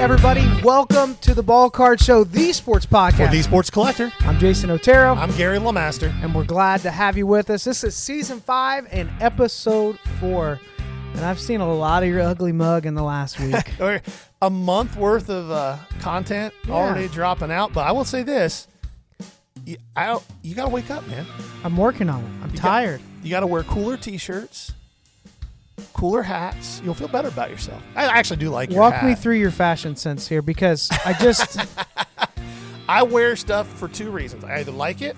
everybody. Welcome to the Ball Card Show, the sports podcast. For the Sports Collector. I'm Jason Otero. I'm Gary LeMaster. And we're glad to have you with us. This is Season 5 and Episode 4. And I've seen a lot of your ugly mug in the last week. A month worth of content already dropping out. But I will say this. You got to wake up, man. I'm working on it. I'm tired. You got to wear cooler T-shirts, cooler hats. You'll feel better about yourself. I actually do like your hat. Walk me through your fashion sense here, because I just... I wear stuff for two reasons. I either like it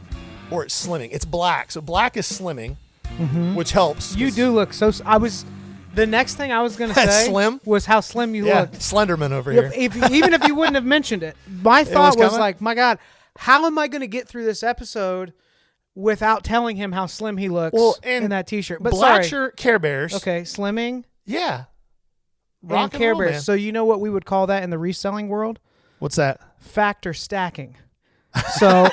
or it's slimming. It's black. So black is slimming, which helps. You do look so... The next thing I was going to say slim? was how slim you look. Slenderman over here. Even if you wouldn't have mentioned it. My thought was like, my God, how am I going to get through this episode without telling him how slim he looks in that T-shirt? But black shirt, Care Bears. Okay, slimming. Yeah. And Care Bears. Man. So you know what we would call that in the reselling world? What's that? Factor stacking. So,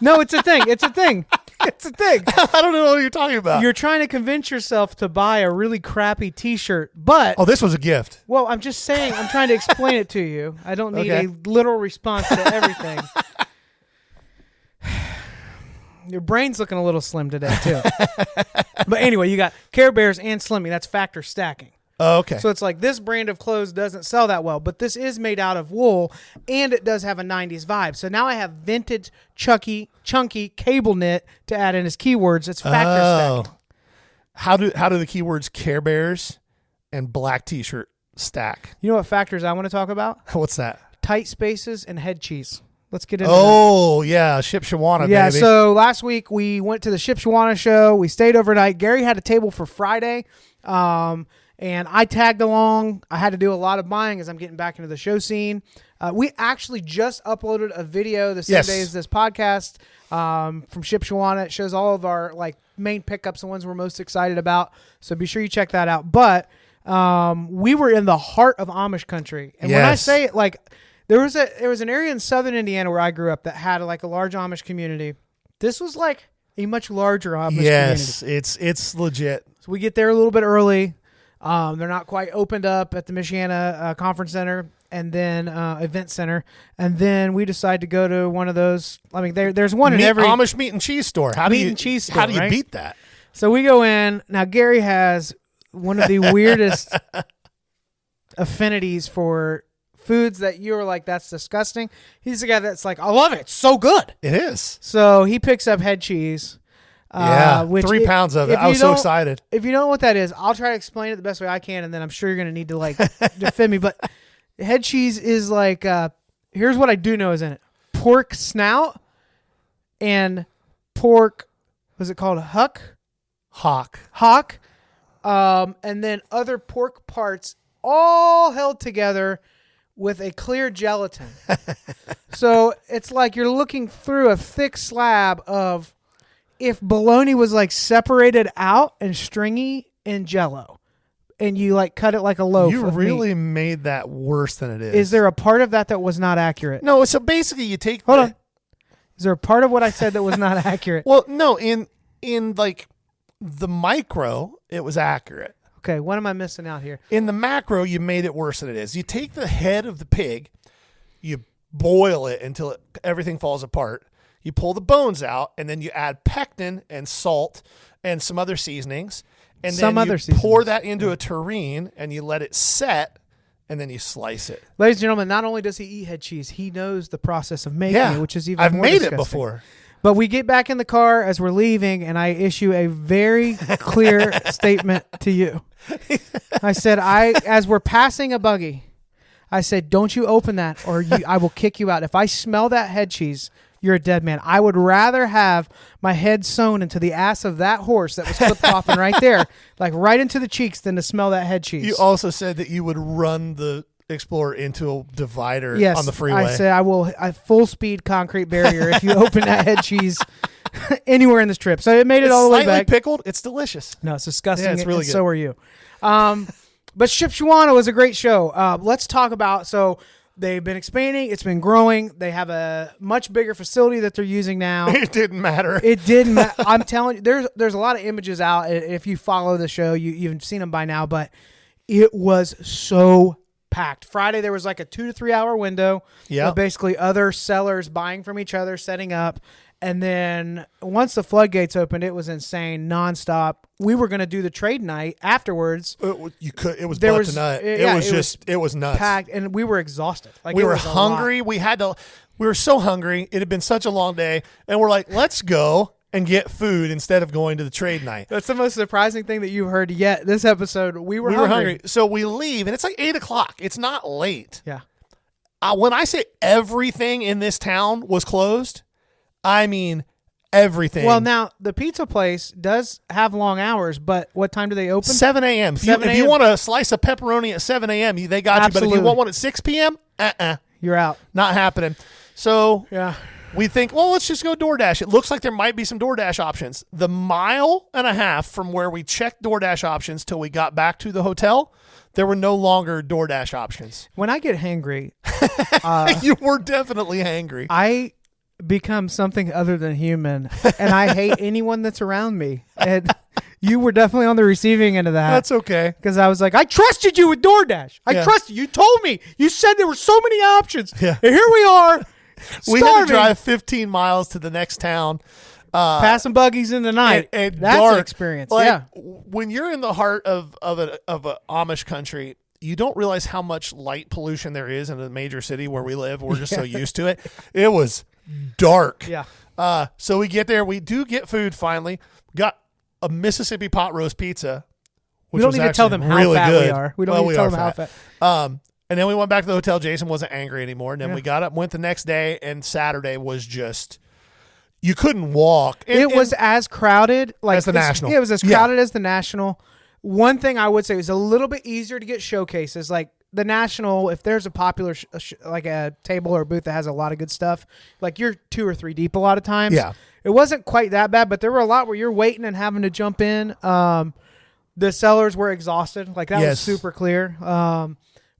no, it's a thing. It's a thing. It's a thing. I don't know what you're talking about. You're trying to convince yourself to buy a really crappy T-shirt, but... Oh, this was a gift. Well, I'm just saying, I'm trying to explain it to you. I don't need a literal response to everything. Your brain's looking a little slim today, too. But anyway, you got Care Bears and Slimming. That's factor stacking. Oh, okay. So it's like this brand of clothes doesn't sell that well, but this is made out of wool, and it does have a 90s vibe. So now I have vintage, chunky cable knit to add in as keywords. It's factor stacking. How do the keywords Care Bears and black T-shirt stack? You know what factors I want to talk about? What's that? Tight spaces and head cheese. Let's get into that. Yeah, Shipshewana, yeah, baby. So last week we went to the Shipshewana show. We stayed overnight. Gary had a table for Friday. And I tagged along. I had to do a lot of buying as I'm getting back into the show scene. We actually just uploaded a video the same day as this podcast from Shipshewana. It shows all of our main pickups, the ones we're most excited about. So be sure you check that out. But we were in the heart of Amish country. And when I say it, there was an area in southern Indiana where I grew up that had a large Amish community. This was a much larger Amish community. Yes, it's legit. So we get there a little bit early. They're not quite opened up at the Shipshewana Conference Center and then Event Center. And then we decide to go to one of those. I mean, there's one in every Amish meat and cheese store. How do you beat that? So we go in. Now, Gary has one of the weirdest affinities for foods that you were like, that's disgusting. He's the guy that's like, I love it. It's so good. It is. So he picks up head cheese. Which 3 pounds of it. I was so excited. If you don't know what that is, I'll try to explain it the best way I can, and then I'm sure you're going to need to defend me. But head cheese is here's what I do know is in it: pork snout and pork. Was it called hock? And then other pork parts, all held together with a clear gelatin. So it's like you're looking through a thick slab of. If bologna was separated out and stringy in Jell-O, and you cut it like a loaf, you really made that worse than it is. Is there a part of that was not accurate? No. So basically, you take. Hold on. Is there a part of what I said that was not accurate? Well, no. In the micro, it was accurate. Okay, what am I missing out here? In the macro, you made it worse than it is. You take the head of the pig, you boil it until everything falls apart. You pull the bones out, and then you add pectin and salt and some other seasonings. And then you pour that into a tureen, and you let it set, and then you slice it. Ladies and gentlemen, not only does he eat head cheese, he knows the process of making it, which is even more disgusting. I've made it before. But we get back in the car as we're leaving, and I issue a very clear statement to you. I said, as we're passing a buggy, I said, don't you open that, or I will kick you out. If I smell that head cheese, you're a dead man. I would rather have my head sewn into the ass of that horse that was flip-flopping right there, right into the cheeks, than to smell that head cheese. You also said that you would run the Explorer into a divider on the freeway. I said I will full-speed concrete barrier if you open that head cheese anywhere in this trip. So it made it all the way back. Slightly pickled. It's delicious. No, it's disgusting. Yeah, it's really good. So are you. But Shipshewana was a great show. Let's talk about... They've been expanding. It's been growing. They have a much bigger facility that they're using now. It didn't matter. It didn't matter. I'm telling you, there's a lot of images out. If you follow the show, you've seen them by now. But it was so packed. Friday there was like a 2 to 3 hour window. Yeah. Basically other sellers buying from each other, setting up. And then once the floodgates opened, it was insane, nonstop. We were going to do the trade night afterwards. You could. It was There butt was- to nut. yeah, It was nuts. Packed, and we were exhausted. Like We it were was a hungry. lot. We were so hungry. It had been such a long day, and we're like, let's go and get food instead of going to the trade night. That's the most surprising thing that you've heard yet this episode. We were hungry. So we leave, and it's like 8:00. It's not late. Yeah. When I say everything in this town was closed, I mean everything. Well, now the pizza place does have long hours, but what time do they open? 7 a.m. If 7 you a.m. want a slice of pepperoni at 7 a.m., they got you. But if Absolutely. you want one at 6 p.m., You're out. not happening. So Yeah. we think, well, let's just go DoorDash. It looks like there might be some DoorDash options. The 1.5 miles from where we checked DoorDash options till we got back to the hotel, there were no longer DoorDash options. When I get hangry, You were definitely hangry. I become something other than human, and I hate anyone that's around me. And you were definitely on the receiving end of that. That's okay. Because I was like, I trusted you with DoorDash. I Yeah. trusted you. You told me. You said there were so many options. Yeah. And here we are. We had to starving, drive 15 miles to the next town. passing buggies in the night. And That's dark. an experience. Like, yeah. when you're in the heart of a Amish country, you don't realize how much light pollution there is in a major city where we live. We're just so used to it. It was dark. Yeah. So we get there. We do get food finally. Got a Mississippi pot roast pizza. We Which don't was need to tell actually them how really fat good. we are. We don't Well, need to tell them how fat. fat. And then we went back to the hotel. Jason wasn't angry anymore. And then Yeah. we got up, went the next day, and Saturday was just, you couldn't walk. It was as crowded like As the National. Yeah, it was as Yeah. crowded as the National. One thing I would say is a little bit easier to get showcases. Like the National, if there's a popular like a table or a booth that has a lot of good stuff, like you're 2 or 3 deep a lot of times. Yeah. It wasn't quite that bad, but there were a lot where you're waiting and having to jump in. The sellers were exhausted. Like that was Yes. super clear.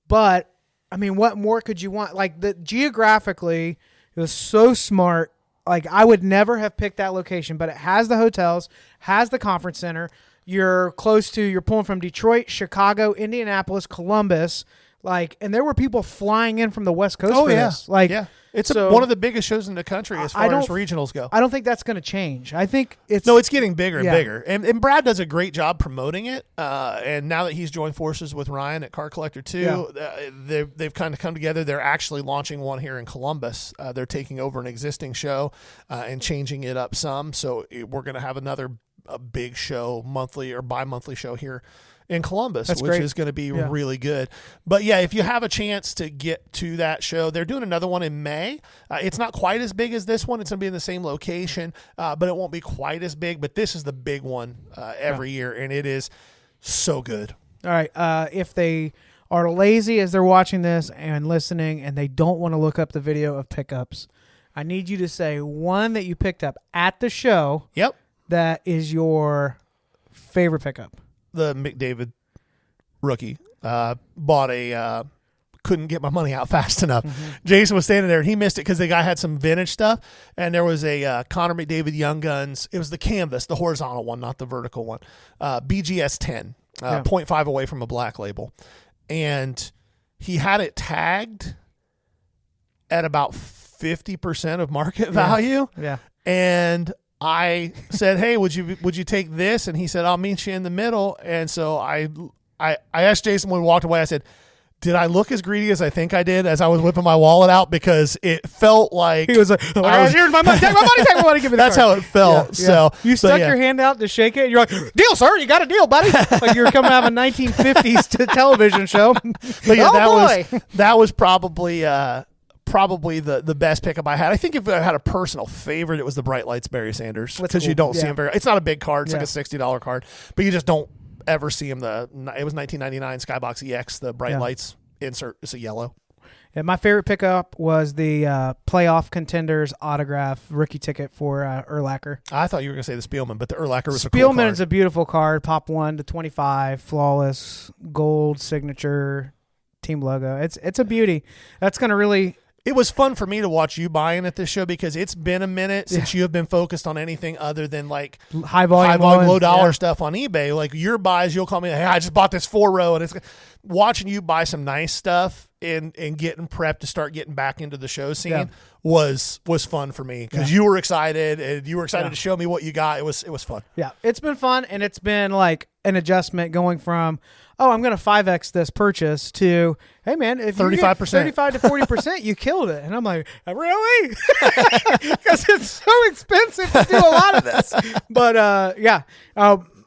But I mean, what more could you want? Like geographically, it was so smart. Like I would never have picked that location, but it has the hotels, has the conference center. You're pulling from Detroit, Chicago, Indianapolis, Columbus, and there were people flying in from the West Coast for this. Yeah. It's so- one of the biggest shows in the country as I far as don't- regionals go. I don't think that's going to change. I think it's No, it's getting bigger and Yeah. bigger. And Brad does a great job promoting it. And now that he's joined forces with Ryan at Car Collector 2, they've kind of come together. They're actually launching one here in Columbus. They're taking over an existing show and changing it up some. So we're going to have a big show, monthly or bi-monthly show here in Columbus, That's which great. is going to be Yeah. really good. But yeah, if you have a chance to get to that show, they're doing another one in May. It's not quite as big as this one. It's going to be in the same location, but it won't be quite as big. But this is the big one every year, and it is so good. All right. If they are lazy as they're watching this and listening and they don't want to look up the video of pickups, I need you to say one that you picked up at the show Yep. that is your favorite pickup. The McDavid rookie bought couldn't get my money out fast enough. Jason was standing there and he missed it because the guy had some vintage stuff, and there was a Connor McDavid Young Guns. It was the canvas, the horizontal one, not the vertical one. BGS 10, 0.5 away from a black label, and he had it tagged at about 50% of market value. Yeah. And I said, "Hey, would you take this?" And he said, "I'll meet you in the middle." And so I asked Jason when we walked away. I said, "Did I look as greedy as I think I did as I was whipping my wallet out?" Because it felt like He was like, "Oh my gosh, here's my money. Take my money. Take my money. Give me the that's card." how it felt. Yeah, So you stuck your hand out to shake it, and you're like, "Deal, sir. You got a deal, buddy." Like you were coming out of a 1950s television show. But yeah, Oh, boy. that was probably the best pickup I had. I think if I had a personal favorite, it was the Bright Lights Barry Sanders, That's because you cool. don't see Yeah. him very. It's not a big card. It's Yeah. like a $60 card, but you just don't ever see him. It was 1999 Skybox EX. The Bright Yeah. Lights insert is a yellow. And my favorite pickup was the playoff contenders autograph rookie ticket for Urlacher. I thought you were going to say the Spielman, but the Urlacher was a cool Spielman card. is a beautiful card. Pop 1 to 25, flawless, gold signature, team logo. It's a beauty. That's going to really. It was fun for me to watch you buying at this show because it's been a minute since you have been focused on anything other than like High volume, low dollar stuff on eBay. Like your buys, you'll call me, "Hey, I just bought this 4-row," and watching you buy some nice stuff and getting prepped to start getting back into the show scene Yeah. was fun for me because you were excited and you were excited to show me what you got. It was fun. Yeah, it's been fun, and it's been like an adjustment going from, oh, I'm going to 5X this purchase to, hey, man, if you get 35 to 40%, you killed it. And I'm like, really? Because it's so expensive to do a lot of this. But,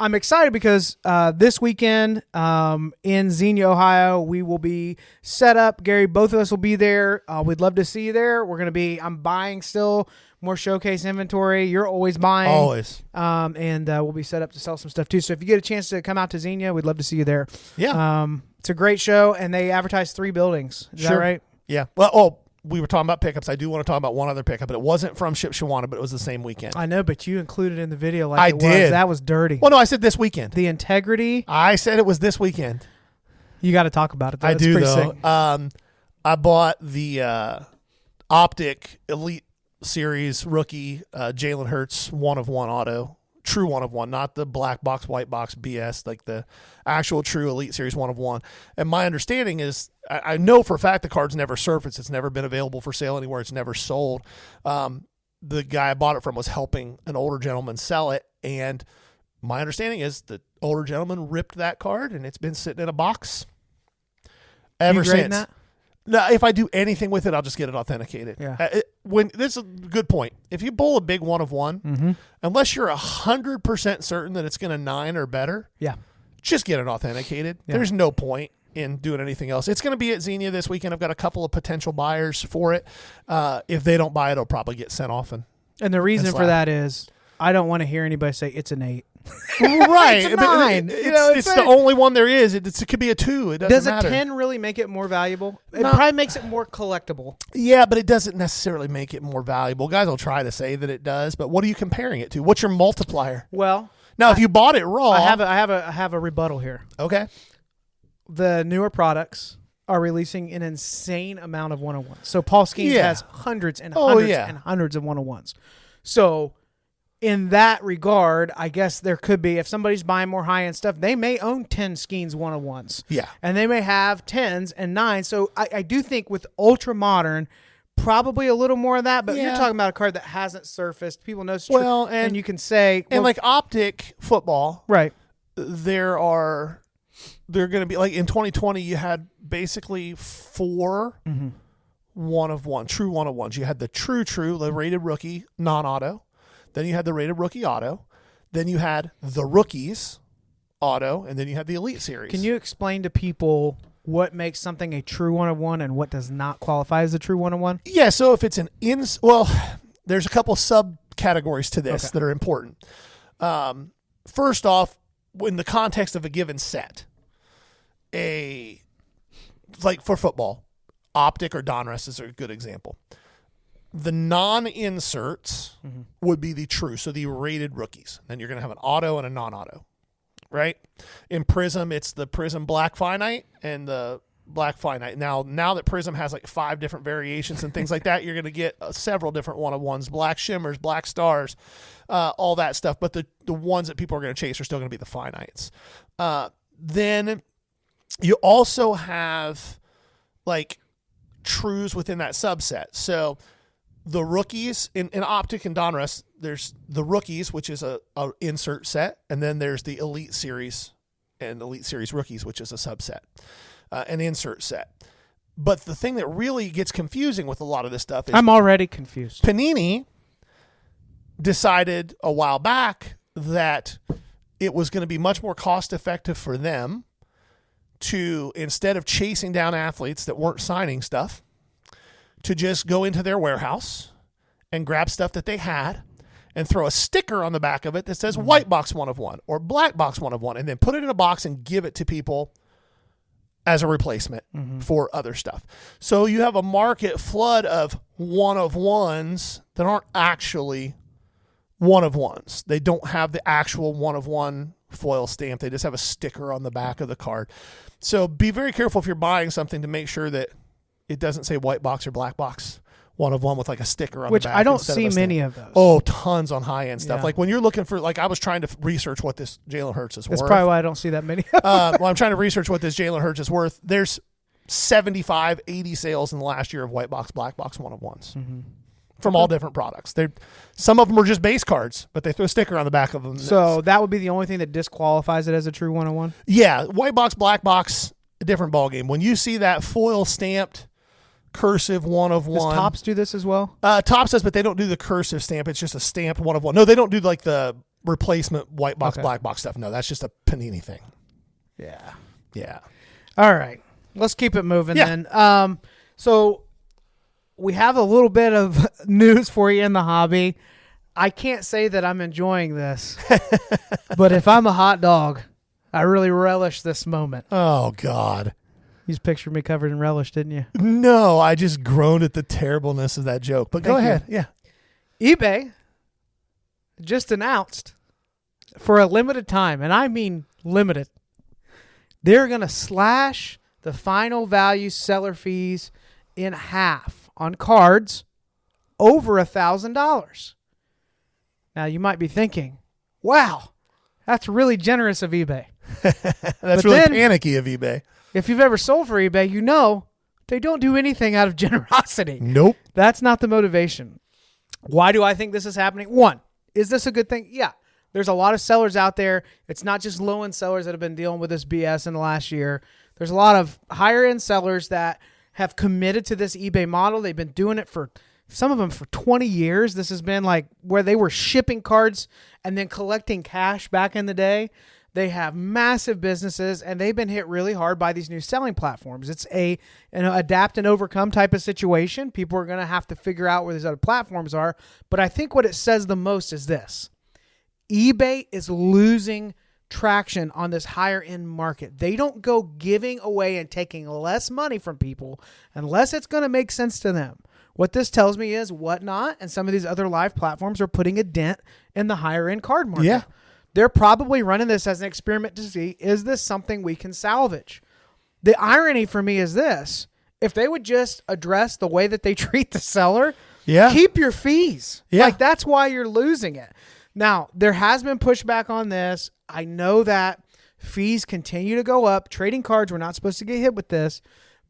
I'm excited because this weekend in Xenia, Ohio, we will be set up. Gary, both of us will be there. We'd love to see you there. I'm buying still more showcase inventory. You're always buying. Always. And we'll be set up to sell some stuff too. So if you get a chance to come out to Xenia, we'd love to see you there. Yeah. It's a great show, and they advertise 3 buildings. Is that right? Yeah. Well, we were talking about pickups. I do want to talk about one other pickup, but it wasn't from Shipshewana, but it was the same weekend. I know, but you included in the video like I it did. was. That was dirty. Well, no, I said this weekend. The integrity. I said it was this weekend. You got to talk about it, though. I It's do, pretty though. sick. I bought the Optic Elite Series rookie Jalen Hurts 1-of-1 auto. True 1-of-1, not the black box, white box BS, like the actual true Elite Series 1-of-1. And my understanding is, I know for a fact the card's never surfaced. It's never been available for sale anywhere. It's never sold. The guy I bought it from was helping an older gentleman sell it. And my understanding is the older gentleman ripped that card, and it's been sitting in a box ever since. That? No, if I do anything with it, I'll just get it authenticated. Yeah. This is a good point. If you bowl a big 1-of-1, unless you're 100% certain that it's going to 9 or better, just get it authenticated. Yeah. There's no point in doing anything else. It's going to be at Xenia this weekend. I've got a couple of potential buyers for it. If they don't buy it, it'll probably get sent off. And the reason for that is I don't want to hear anybody say it's an 8. Right. It's a 9. It's the only one there is. It could be a 2. It doesn't matter. Does a 10 really make it more valuable? It probably makes it more collectible. Yeah, but it doesn't necessarily make it more valuable. Guys will try to say that it does, but what are you comparing it to? What's your multiplier? Well, now, if you bought it raw, I have a rebuttal here. Okay. The newer products are releasing an insane amount of 1-of-1s. So Paul Skeens has hundreds and hundreds and hundreds of 1-of-1s. So in that regard, I guess there could be, if somebody's buying more high-end stuff, they may own 10 Skeens 1-of-1s. Yeah. And they may have 10s and 9s. So I do think with Ultra Modern, probably a little more of that, but you're talking about a card that hasn't surfaced. People know it's true. Well, and you can say... And like Optic football, right? They're going to be, like in 2020, you had basically 4 1-of-1, true 1-of-1s. You had the true, the rated rookie non-auto. Then you had the rated rookie auto. Then you had the rookies auto. And then you had the Elite Series. Can you explain to people what makes something a true 1-of-1 and what does not qualify as a true 1-of-1? Yeah, so if it's there's a couple subcategories to this that are important. First off, in the context of a given set, like for football, Optic or Donruss is a good example. The non-inserts would be the true, so the rated rookies. Then you're going to have an auto and a non-auto, right? In Prism, it's the Prism Black Finite and the Black Finite. Now that Prism has like 5 different variations and things like that, you're going to get several different 1-of-1s, Black Shimmers, Black Stars, all that stuff. But the ones that people are going to chase are still going to be the Finites. Then you also have like trues within that subset. So the rookies in Optic and Donruss, there's the rookies, which is a insert set, and then there's the Elite Series and Elite Series rookies, which is a subset, an insert set. But the thing that really gets confusing with a lot of this stuff is I'm already confused. Panini decided a while back that it was going to be much more cost effective for them to, instead of chasing down athletes that weren't signing stuff, to just go into their warehouse and grab stuff that they had and throw a sticker on the back of it that says white box 1-of-1 or black box 1-of-1, and then put it in a box and give it to people as a replacement for other stuff. So you have a market flood of 1-of-1s that aren't actually 1-of-1s. They don't have the actual 1-of-1 foil stamp. They just have a sticker on the back of the card. So be very careful if you're buying something to make sure that it doesn't say white box or black box one of one with like a sticker on Which the back. I don't instead see of a stamp. many of those. Oh, tons on high end stuff. Yeah. Like when you're looking for, like I was trying to research what this Jalen Hurts is That's worth. probably why I don't see that many. Well, I'm trying to research what this Jalen Hurts is worth. There's 75, 80 sales in the last year of white box, black box one of ones from all different products. Some of them are just base cards, but they throw a sticker on the back of them. So that would be the only thing that disqualifies it as a true 101? Yeah, white box, black box, a different ballgame. When you see that foil stamped cursive one of one. Does Topps do this as well? Topps does, but they don't do the cursive stamp. It's just a stamped one of one. No, they don't do like the replacement white box, black box stuff. No, that's just a Panini thing. Yeah. Yeah. All right. Let's keep it moving Yeah. then. So we have a little bit of news for you in the hobby. I can't say that I'm enjoying this, but if I'm a hot dog, I really relish this moment. Oh, God. You just pictured me covered in relish, didn't you? No, I just groaned at the terribleness of that joke. But go Thank you. ahead. Yeah. eBay just announced for a limited time, and I mean limited, they're going to slash the final value seller fees in half on cards over $1,000. Now, you might be thinking, wow, that's really generous of eBay. That's But really then- panicky of eBay. If you've ever sold for eBay, you know they don't do anything out of generosity. Nope. That's not the motivation. Why do I think this is happening? One, is this a good thing? Yeah. There's a lot of sellers out there. It's not just low-end sellers that have been dealing with this BS in the last year. There's a lot of higher-end sellers that have committed to this eBay model. They've been doing it for, some of them for 20 years. This has been like where they were shipping cards and then collecting cash back in the day. They have massive businesses, and they've been hit really hard by these new selling platforms. It's an adapt and overcome type of situation. People are going to have to figure out where these other platforms are. But I think what it says the most is this. eBay is losing traction on this higher end market. They don't go giving away and taking less money from people unless it's going to make sense to them. What this tells me is Whatnot and some of these other live platforms are putting a dent in the higher end card market. Yeah. They're probably running this as an experiment to see, is this something we can salvage? The irony for me is this. If they would just address the way that they treat the seller, keep your fees. Yeah. Like, that's why you're losing it. Now, there has been pushback on this. I know that fees continue to go up. Trading cards, we're not supposed to get hit with this,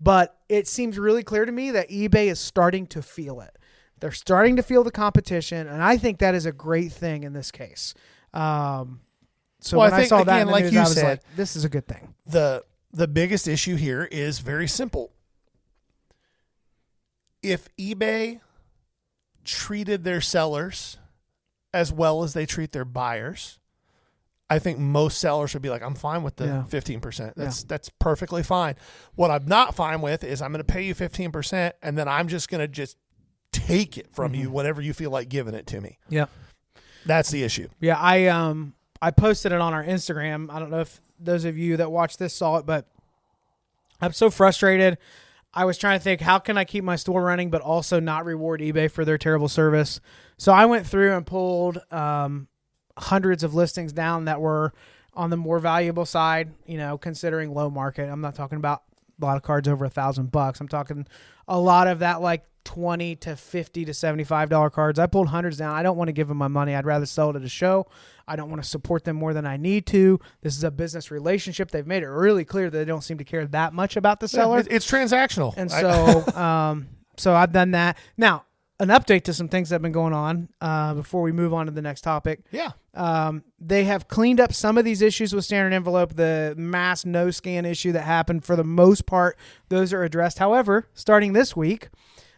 but it seems really clear to me that eBay is starting to feel it. They're starting to feel the competition, and I think that is a great thing in this case. So when I saw that in the news, I was like, this is a good thing. The biggest issue here is very simple. If eBay treated their sellers as well as they treat their buyers, I think most sellers would be like, I'm fine with the 15%. That's perfectly fine. What I'm not fine with is I'm going to pay you 15% and then I'm just going to just take it from you whenever you feel like giving it to me. Yeah. That's the issue. Yeah, I posted it on our Instagram. I don't know if those of you that watched this saw it, but I'm so frustrated. I was trying to think, how can I keep my store running but also not reward eBay for their terrible service? So I went through and pulled hundreds of listings down that were on the more valuable side, considering low market. I'm not talking about a lot of cards over $1,000. I'm talking a lot of that like $20 to $50 to $75 cards. I pulled hundreds down. I don't want to give them my money. I'd rather sell it at a show. I don't want to support them more than I need to. This is a business relationship. They've made it really clear that they don't seem to care that much about the seller. It's transactional. And so, so I've done that. Now, an update to some things that have been going on before we move on to the next topic. Yeah. They have cleaned up some of these issues with standard envelope. The mass no scan issue that happened, for the most part, those are addressed. However, starting this week,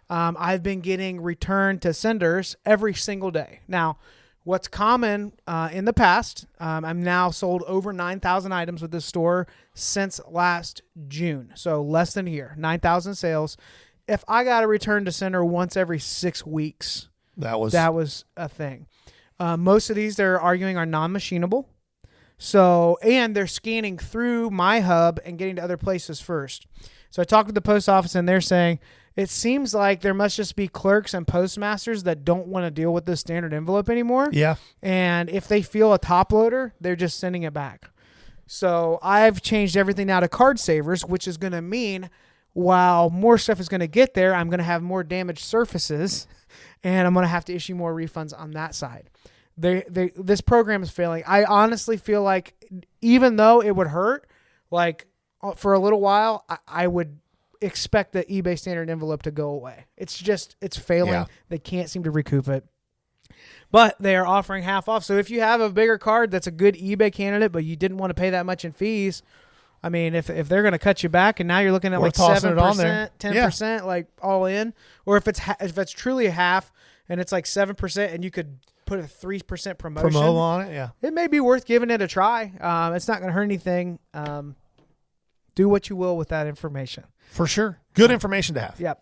I've been getting return to senders every single day. Now, what's common in the past, I'm now sold over 9,000 items with this store since last June. So less than a year, 9,000 sales. If I got a return to sender once every 6 weeks, that was a thing. Most of these they're arguing are non-machinable. So, and they're scanning through my hub and getting to other places first. So I talked with the post office and they're saying, it seems like there must just be clerks and postmasters that don't want to deal with the standard envelope anymore. Yeah. And if they feel a top loader, they're just sending it back. So I've changed everything now to card savers, which is going to mean while more stuff is going to get there, I'm going to have more damaged surfaces, and I'm going to have to issue more refunds on that side. This program is failing. I honestly feel like even though it would hurt, like for a little while, I would expect the eBay standard envelope to go away. It's failing. Yeah. They can't seem to recoup it. But they are offering half off. So if you have a bigger card that's a good eBay candidate, but you didn't want to pay that much in fees, I mean, if they're going to cut you back and now you're looking at like 7%, 10%, like all in, or if it's truly a half and it's like 7% and you could put a 3% promotion on it, yeah, it may be worth giving it a try. It's not going to hurt anything. Do what you will with that information. For sure. Good information to have. Yep.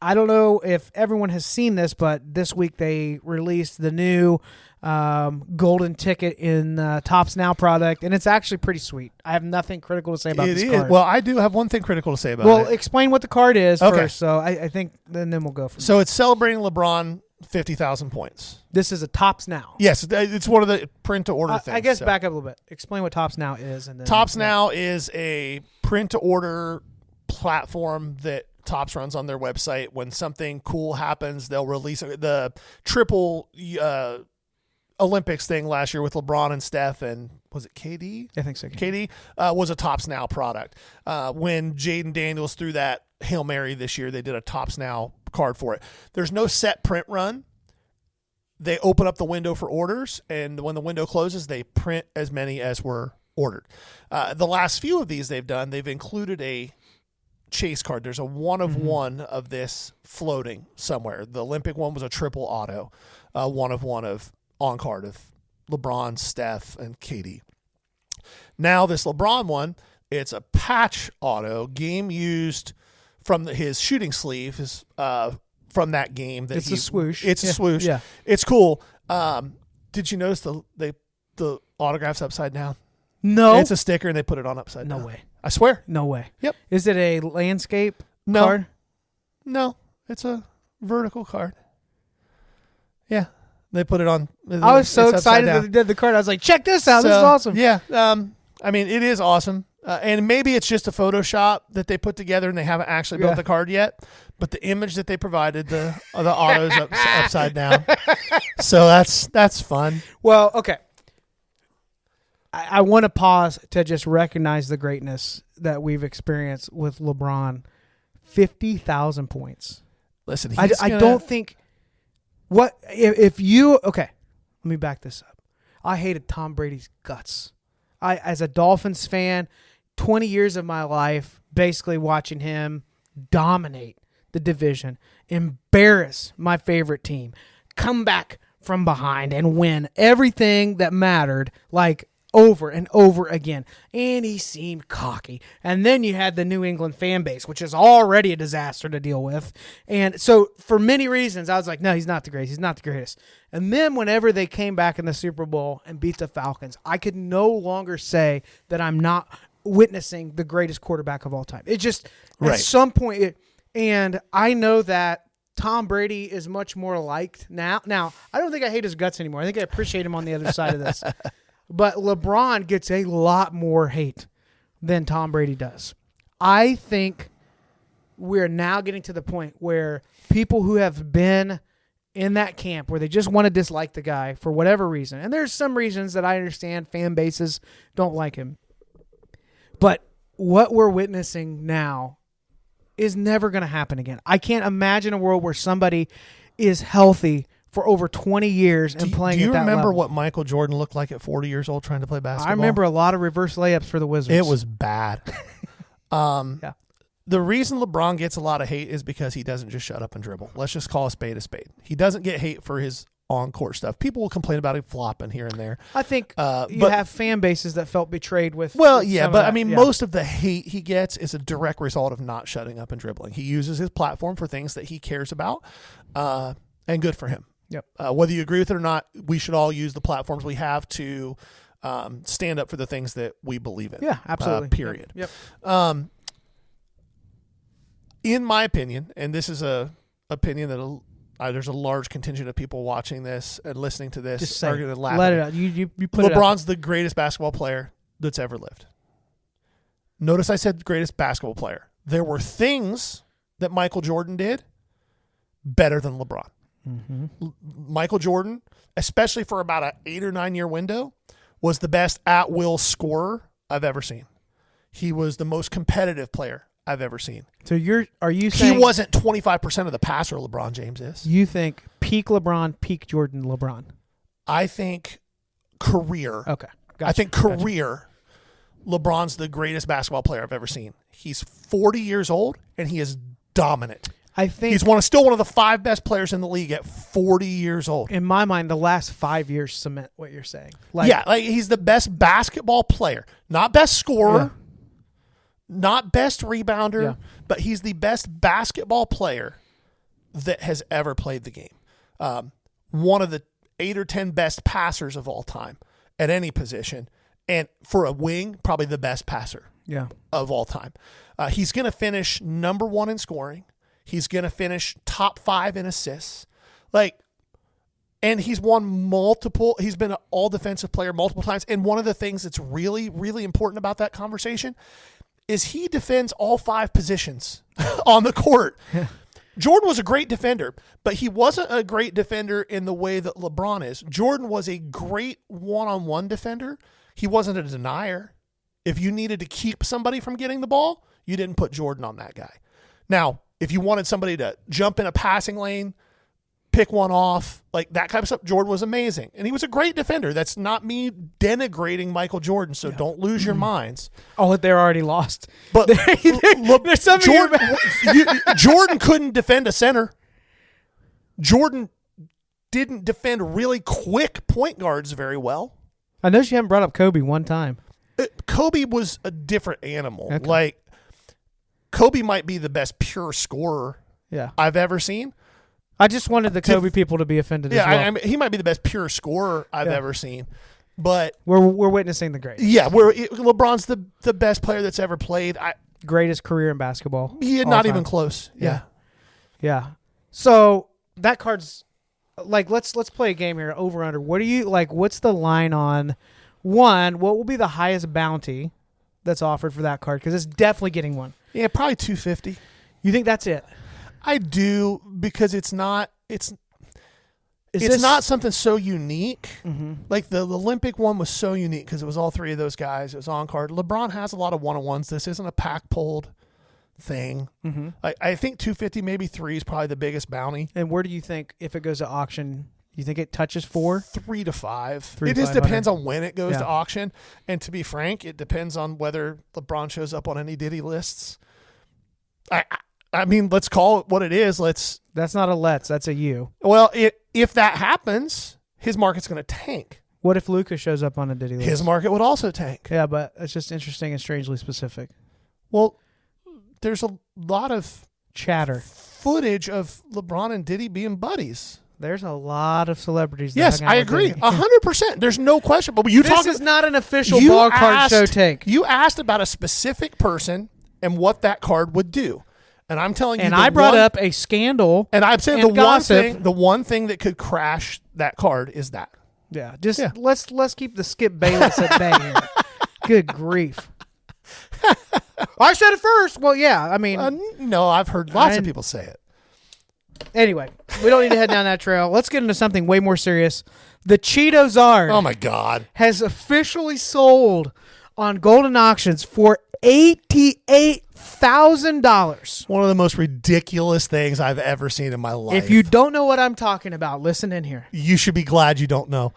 I don't know if everyone has seen this, but this week they released the new golden ticket in Topps Now product, and it's actually pretty sweet. I have nothing critical to say about this card. Well, I do have one thing critical to say about it. Well, explain what the card is first, so I think then we'll go from there. So it's celebrating LeBron 50,000 points. This is a Topps Now. Yes, it's one of the print-to-order things. I guess back up a little bit. Explain what Topps Now is. And then, Topps Now is a print-to-order platform that Topps runs on their website. When something cool happens, they'll release the triple Olympics thing last year with LeBron and Steph, and was it KD? I think so. KD was a Topps Now product. When Jaden Daniels threw that Hail Mary this year, they did a Topps Now card for it. There's no set print run. They open up the window for orders, and when the window closes, they print as many as were ordered. The last few of these they've included a chase card. There's a one of one of this floating somewhere. The Olympic one was a triple auto, one of on card of LeBron, Steph, and KD. Now this LeBron one, it's a patch auto, game used from his shooting sleeve, from that game. It's a swoosh. It's a swoosh. Yeah. It's cool. Did you notice the autograph's upside down? No. It's a sticker and they put it on upside down. No way. I swear. No way. Yep. Is it a landscape No. card? No, it's a vertical card. Yeah. They put it on. I was so excited that they did the card. I was like, check this out. This is awesome. Yeah. I mean, it is awesome. And maybe it's just a Photoshop that they put together and they haven't actually built the card yet. But the image that they provided, the auto's upside down. So that's fun. Well, okay. I want to pause to just recognize the greatness that we've experienced with LeBron. 50,000 points. Listen, I don't think if you okay. Let me back this up. I hated Tom Brady's guts. As a Dolphins fan, 20 years of my life basically watching him dominate the division, embarrass my favorite team, come back from behind and win everything that mattered, like over and over again. And he seemed cocky. And then you had the New England fan base, which is already a disaster to deal with. And so for many reasons, I was like, no, he's not the greatest. He's not the greatest. And then whenever they came back in the Super Bowl and beat the Falcons, I could no longer say that I'm not witnessing the greatest quarterback of all time. It just, at some point, and I know that Tom Brady is much more liked now. Now, I don't think I hate his guts anymore. I think I appreciate him on the other side of this. But LeBron gets a lot more hate than Tom Brady does. I think we're now getting to the point where people who have been in that camp where they just want to dislike the guy for whatever reason, and there's some reasons that I understand fan bases don't like him, but what we're witnessing now is never going to happen again. I can't imagine a world where somebody is healthy for over 20 years and playing at that level. Do you remember what Michael Jordan looked like at 40 years old trying to play basketball? I remember a lot of reverse layups for the Wizards. It was bad. Yeah. The reason LeBron gets a lot of hate is because he doesn't just shut up and dribble. Let's just call a spade a spade. He doesn't get hate for his on-court stuff. People will complain about him flopping here and there. I think you have fan bases that felt betrayed with. Well, yeah, but I mean, most of the hate he gets is a direct result of not shutting up and dribbling. He uses his platform for things that he cares about, and good for him. Yep. Whether you agree with it or not, we should all use the platforms we have to stand up for the things that we believe in. Yeah, absolutely. Period. Yep. In my opinion, and this is a opinion that there's a large contingent of people watching this and listening to this. Just say are going to laugh. let it out. You put it out. LeBron's the greatest basketball player that's ever lived. Notice I said greatest basketball player. there were things that Michael Jordan did better than LeBron. Michael Jordan, especially for about an 8 or 9 year window, was the best at-will scorer I've ever seen. He was the most competitive player I've ever seen. So are you saying he wasn't 25% of the passer LeBron James is? You think peak LeBron, peak Jordan LeBron? I think career. Okay. Gotcha. I think career, LeBron's the greatest basketball player I've ever seen. He's 40 years old, and he is dominant. I think he's still one of the 5 best players in the league at 40 years old. In my mind, the last 5 years cement what you're saying. He's the best basketball player. Not best scorer, not best rebounder, but he's the best basketball player that has ever played the game. One of the 8 or 10 best passers of all time at any position. And for a wing, probably the best passer of all time. He's going to finish number 1 in scoring. He's going to finish top 5 in assists. And he's he's been an all defensive player multiple times. And one of the things that's really, really important about that conversation is he defends all 5 positions on the court. Jordan was a great defender, but he wasn't a great defender in the way that LeBron is. Jordan was a great one-on-one defender. He wasn't a denier. If you needed to keep somebody from getting the ball, you didn't put Jordan on that guy. Now, if you wanted somebody to jump in a passing lane, pick one off, like that kind of stuff, Jordan was amazing. And he was a great defender. That's not me denigrating Michael Jordan, so don't lose your minds. Oh, they're already lost. But Jordan couldn't defend a center. Jordan didn't defend really quick point guards very well. I know you haven't brought up Kobe one time. Kobe was a different animal. Okay. Kobe might be the best pure scorer I've ever seen. I just wanted the Kobe people to be offended as well. I mean, he might be the best pure scorer I've ever seen. But we're witnessing the greatest. Yeah, LeBron's the best player that's ever played. Greatest career in basketball. Yeah, not even close. Yeah. So that card's let's play a game here. Over under. What do you what's the line on one? What will be the highest bounty that's offered for that card? Because it's definitely getting one. Yeah, probably $250. You think that's it? I do, because it's not not something so unique. Mm-hmm. Like the Olympic one was so unique because it was all 3 of those guys. It was on card. LeBron has a lot of one-on-ones. This isn't a pack pulled thing. Mm-hmm. I think $250, maybe $3 is probably the biggest bounty. And where do you think, if it goes to auction, you think it touches 4? 3 to 5. It just depends on when it goes to auction. And to be frank, it depends on whether LeBron shows up on any Diddy lists. I mean, let's call it what it is. That's not a let's. That's a you. Well, if that happens, his market's going to tank. What if Luka shows up on a Diddy list? His market would also tank. Yeah, but it's just interesting and strangely specific. Well, there's a lot of chatter, footage of LeBron and Diddy being buddies. There's a lot of celebrities. Yes, I agree. 100%. There's no question. But this is not an official ball card show take. You asked about a specific person and what that card would do. And I'm telling you, and I brought up a scandal. And I'm saying the one thing that could crash that card is that. Yeah, let's keep the Skip Bayless at bay here. Good grief! I said it first. Well, yeah, I mean, no, I've heard lots of people say it. Anyway, we don't need to head down that trail. Let's get into something way more serious. The Cheetozard, oh my God, has officially sold on Golden Auctions for $88,000. One of the most ridiculous things I've ever seen in my life. If you don't know what I'm talking about, listen in here. You should be glad you don't know.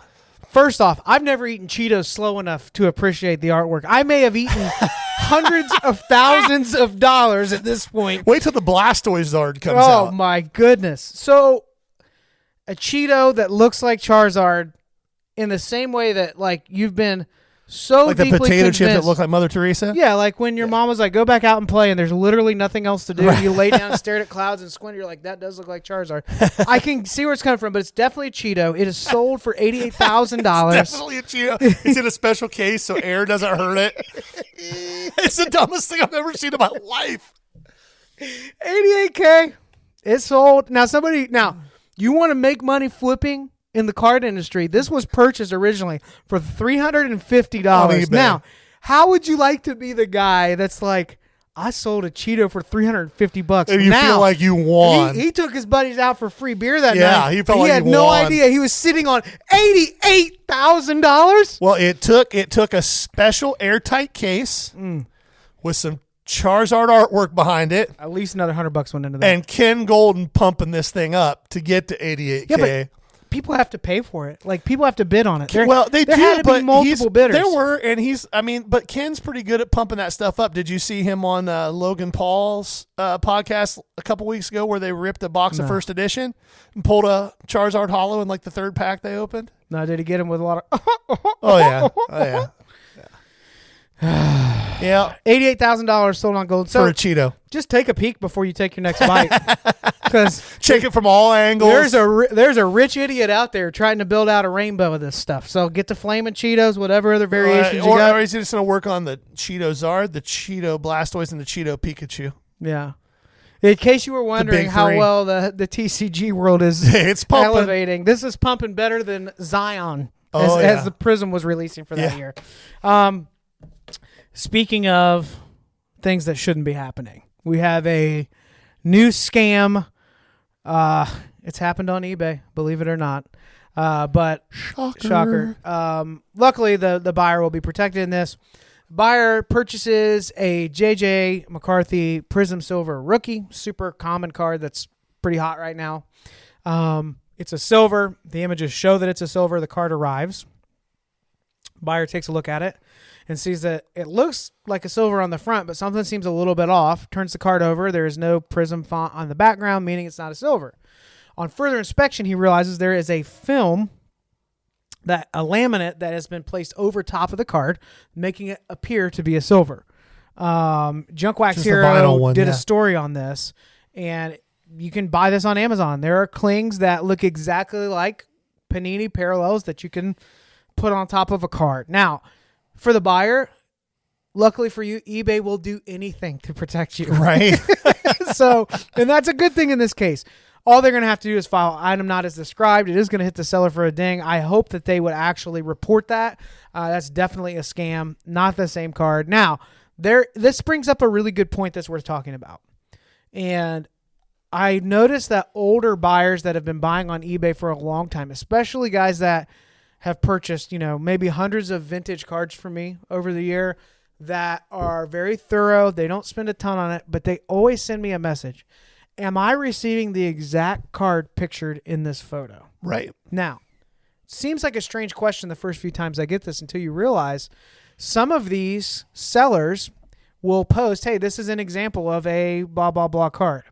First off, I've never eaten Cheetos slow enough to appreciate the artwork. I may have eaten hundreds of thousands of dollars at this point. Wait till the Blastoizard comes out. Oh, my goodness. So, a Cheeto that looks like Charizard in the same way that, you've been so like the deeply potato convinced. chip that look like Mother Teresa? Yeah, like when your mom was like, go back out and play, and there's literally nothing else to do. Right. You lay down and stare at clouds and squint. You're like, that does look like Charizard. I can see where it's coming from, but it's definitely a Cheeto. It is sold for $88,000. It's definitely a Cheeto. It's in a special case so air doesn't hurt it. It's the dumbest thing I've ever seen in my life. $88K. It's sold. Now, you want to make money flipping in the card industry? This was purchased originally for $350. Now, how would you like to be the guy that's like, I sold a Cheeto for $350. And you feel like you won. He took his buddies out for free beer that night. Yeah, he felt like he had no won. idea he was sitting on $88,000. Well, it took a special airtight case with some Charizard artwork behind it. At least another $100 went into that. And Ken Golden pumping this thing up to get to 88K. Yeah, but people have to pay for it. Like, people have to bid on it. There had to be multiple bidders. There were, and but Ken's pretty good at pumping that stuff up. Did you see him on Logan Paul's podcast a couple weeks ago where they ripped a box of first edition and pulled a Charizard Holo in like the third pack they opened? No, did he get him with a lot of... Oh, yeah. Yeah. $88,000 sold on gold. So for a Cheeto. Just take a peek before you take your next bite. Because check it from all angles. There's a rich idiot out there trying to build out a rainbow of this stuff. So get the Flamin' Cheetos, whatever other variations you got. Or is he just going to work on the Cheetozard, the Cheeto Blastoise, and the Cheeto Pikachu? Yeah. In case you were wondering how well the TCG world is it's pumping. Elevating, this is pumping better than Zion as the Prism was releasing for that year. Speaking of things that shouldn't be happening, we have a new scam. It's happened on eBay, believe it or not. But shocker. Luckily, the buyer will be protected in this. Buyer purchases a JJ McCarthy Prism Silver Rookie, super common card that's pretty hot right now. It's a silver. The images show that it's a silver. The card arrives. Buyer takes a look at it and sees that it looks like a silver on the front, but something seems a little bit off. Turns the card over. There is no Prism font on the background, meaning it's not a silver. On further inspection, he realizes there is a film, a laminate that has been placed over top of the card, making it appear to be a silver. Junk Wax Hero did a story on this, and you can buy this on Amazon. There are clings that look exactly like Panini parallels that you can put on top of a card. Now, for the buyer, luckily for you, eBay will do anything to protect you. Right. So, and that's a good thing in this case. All they're going to have to do is file item not as described. It is going to hit the seller for a ding. I hope that they would actually report that. That's definitely a scam, not the same card. Now, this brings up a really good point that's worth talking about. And I noticed that older buyers that have been buying on eBay for a long time, especially guys that have purchased, maybe hundreds of vintage cards from me over the year that are very thorough. They don't spend a ton on it, but they always send me a message. Am I receiving the exact card pictured in this photo? Right. Now, it seems like a strange question the first few times I get this until you realize some of these sellers will post, hey, this is an example of a blah, blah, blah card.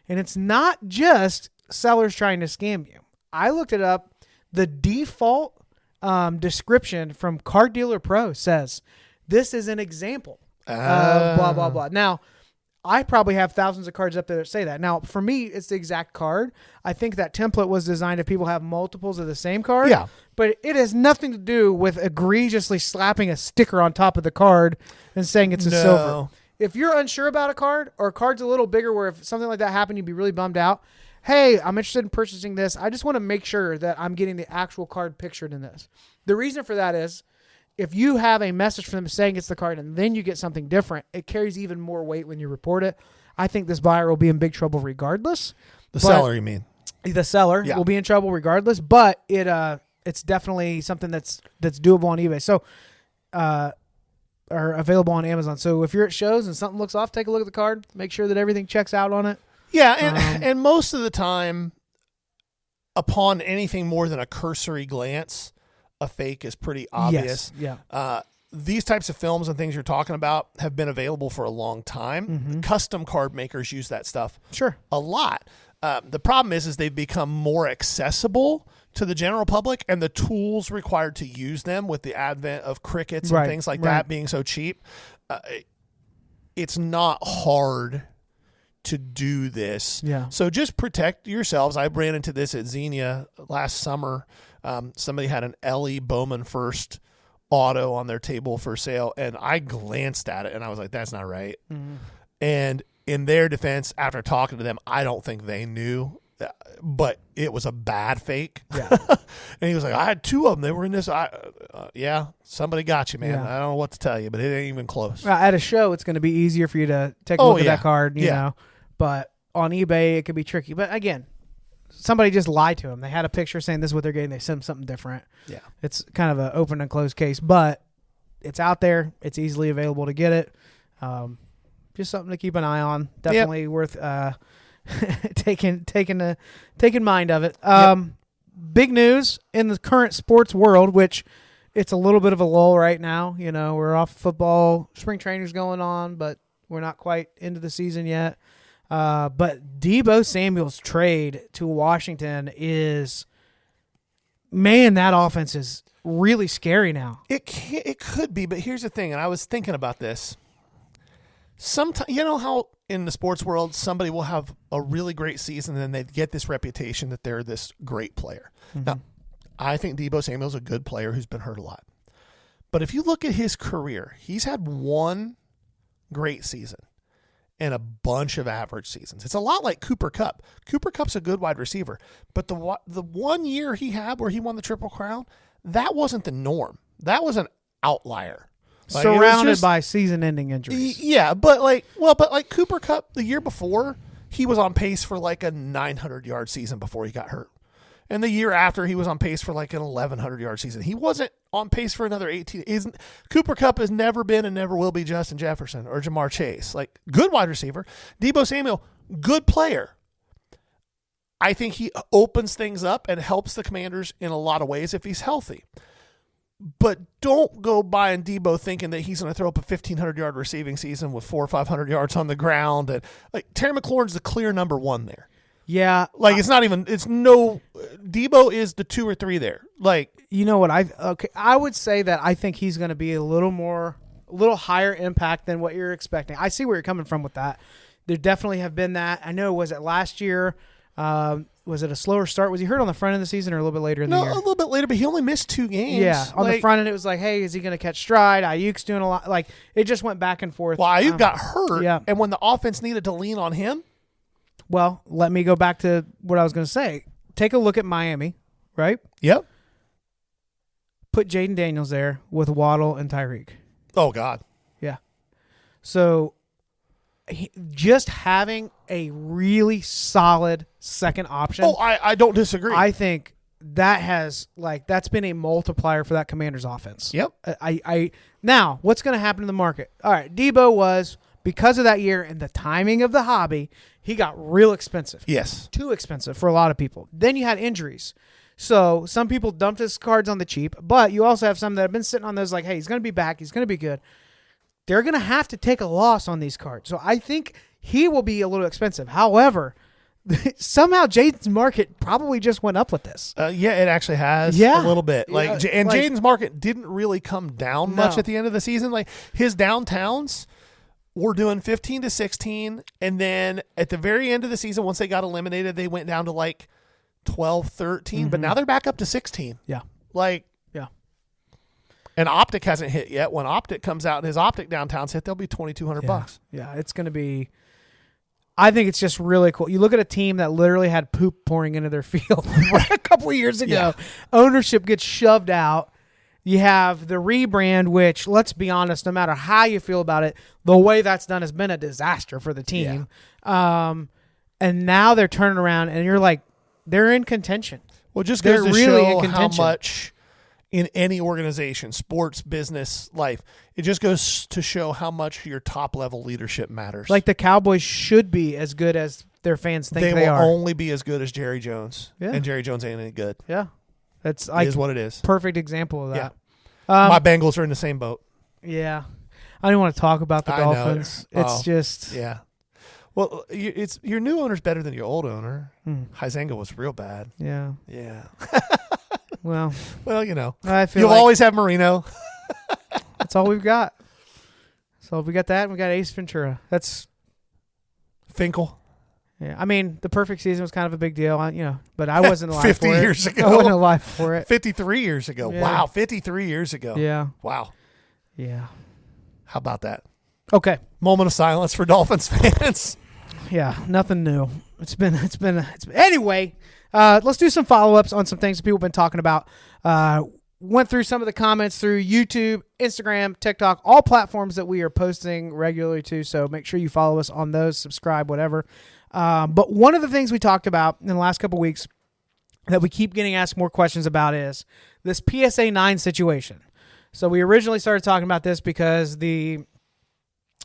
And it's not just sellers trying to scam you. I looked it up. The default description from Card Dealer Pro says, this is an example of blah, blah, blah. Now, I probably have thousands of cards up there that say that. Now, for me, it's the exact card. I think that template was designed if people have multiples of the same card. Yeah. But it has nothing to do with egregiously slapping a sticker on top of the card and saying it's a silver. If you're unsure about a card or a card's a little bigger where if something like that happened, you'd be really bummed out. Hey, I'm interested in purchasing this. I just want to make sure that I'm getting the actual card pictured in this. The reason for that is if you have a message from them saying it's the card and then you get something different, it carries even more weight when you report it. I think this buyer will be in big trouble regardless. The seller, you mean? The seller will be in trouble regardless, but it's definitely something that's doable on eBay. So, or available on Amazon. So if you're at shows and something looks off, take a look at the card. Make sure that everything checks out on it. Yeah, and most of the time, upon anything more than a cursory glance, a fake is pretty obvious. Yes, yeah. These types of films and things you're talking about have been available for a long time. Mm-hmm. Custom card makers use that stuff a lot. The problem is they've become more accessible to the general public, and the tools required to use them with the advent of crickets and things like that being so cheap, it's not hard to do this. Yeah. So just protect yourselves. I ran into this at Xenia last summer. Somebody had an Ellie Bowman First auto on their table for sale, and I glanced at it and I was like, that's not right. Mm-hmm. And in their defense, after talking to them, I don't think they knew but it was a bad fake. Yeah. And he was like, I had 2 of them. They were in this. Yeah, somebody got you, man. Yeah. I don't know what to tell you, but it ain't even close. At a show, it's going to be easier for you to take a look at that card, you know. But on eBay, it could be tricky. But again, somebody just lied to them. They had a picture saying this is what they're getting. They sent them something different. Yeah. It's kind of an open and closed case, but it's out there. It's easily available to get it. Just something to keep an eye on. Definitely worth taking mind of it. Big news in the current sports world, which it's a little bit of a lull right now. You know, we're off football, spring training's going on, but we're not quite into the season yet. But Deebo Samuel's trade to Washington is, man, that offense is really scary now. It could be, but here's the thing, and I was thinking about this. Sometimes, you know how in the sports world somebody will have a really great season and then they get this reputation that they're this great player. Mm-hmm. Now, I think Deebo Samuel's a good player who's been hurt a lot. But if you look at his career, he's had 1 great season and a bunch of average seasons. It's a lot like Cooper Kupp. Cooper Kupp's a good wide receiver, but the 1 year he had where he won the Triple Crown, that wasn't the norm. That was an outlier. Like, surrounded by season-ending injuries. Yeah, but like Cooper Kupp the year before, he was on pace for like a 900-yard season before he got hurt. And the year after, he was on pace for like an 1,100-yard season. He wasn't on pace for another 18. Cooper Kupp has never been and never will be Justin Jefferson or Jamar Chase. Like, good wide receiver. Deebo Samuel, good player. I think he opens things up and helps the Commanders in a lot of ways if he's healthy. But don't go buying Deebo thinking that he's going to throw up a 1,500-yard receiving season with 400 or 500 yards on the ground. And like Terry McLaurin's the clear number 1 there. Yeah, like Deebo is the 2 or 3 there. Like, you know what I would say that I think he's going to be a little higher impact than what you're expecting. I see where you're coming from with that. There definitely have been that. I know. Was it last year? Was it a slower start? Was he hurt on the front end of the season or a little bit later in the year? No, a little bit later, but he only missed 2 games. Yeah, on the front end, it was like, hey, is he going to catch stride? Ayuk's doing a lot. Like, it just went back and forth. Well, Ayuk got hurt, and when the offense needed to lean on him. Well, let me go back to what I was going to say. Take a look at Miami, right? Yep. Put Jaden Daniels there with Waddle and Tyreek. Oh, God. Yeah. So just having a really solid second option. Oh, I don't disagree. I think that's been a multiplier for that Commanders offense. Yep. Now, what's going to happen in the market? All right, Deebo was, because of that year and the timing of the hobby, he got real expensive. Yes. Too expensive for a lot of people. Then you had injuries. So some people dumped his cards on the cheap, but you also have some that have been sitting on those like, hey, he's going to be back. He's going to be good. They're going to have to take a loss on these cards. So I think he will be a little expensive. However, somehow Jaden's market probably just went up with this. Yeah, it actually has a little bit. Jaden's market didn't really come down much at the end of the season. Like his downtowns were doing 15 to 16, and then at the very end of the season, once they got eliminated, they went down to like 12, 13, but now they're back up to 16. Yeah. And Optic hasn't hit yet. When Optic comes out and his Optic downtowns hit, they'll be $2,200. Yeah, it's going to be. I think it's just really cool. You look at a team that literally had poop pouring into their field a couple of years ago. Yeah. Ownership gets shoved out. You have the rebrand, which, let's be honest, no matter how you feel about it, the way that's done has been a disaster for the team. Yeah. And now they're turning around, and you're like, they're in contention. Well, just goes to show how much in any organization, sports, business, life, it just goes to show how much your top-level leadership matters. Like the Cowboys should be as good as their fans think they are. They will only be as good as Jerry Jones, and Jerry Jones ain't any good. Yeah. It is what it is. Perfect example of that. Yeah. My Bengals are in the same boat. Yeah. I don't want to talk about the Dolphins. It's just... Yeah. Well, your new owner's better than your old owner. Huizenga was real bad. Yeah. Yeah. Well, you know. I feel you'll always have Marino. That's all we've got. So we got that, and we got Ace Ventura. That's Finkel. Yeah, I mean, the perfect season was kind of a big deal, but I wasn't alive 50 years ago. I wasn't alive for it. 53 years ago. Yeah. Wow, 53 years ago. Yeah. Wow. Yeah. How about that? Okay. Moment of silence for Dolphins fans. Yeah, nothing new. It's been anyway. Let's do some follow-ups on some things that people have been talking about. Went through some of the comments through YouTube, Instagram, TikTok, all platforms that we are posting regularly to. So make sure you follow us on those, subscribe, whatever. But one of the things we talked about in the last couple of weeks that we keep getting asked more questions about is this PSA 9 situation. So we originally started talking about this because the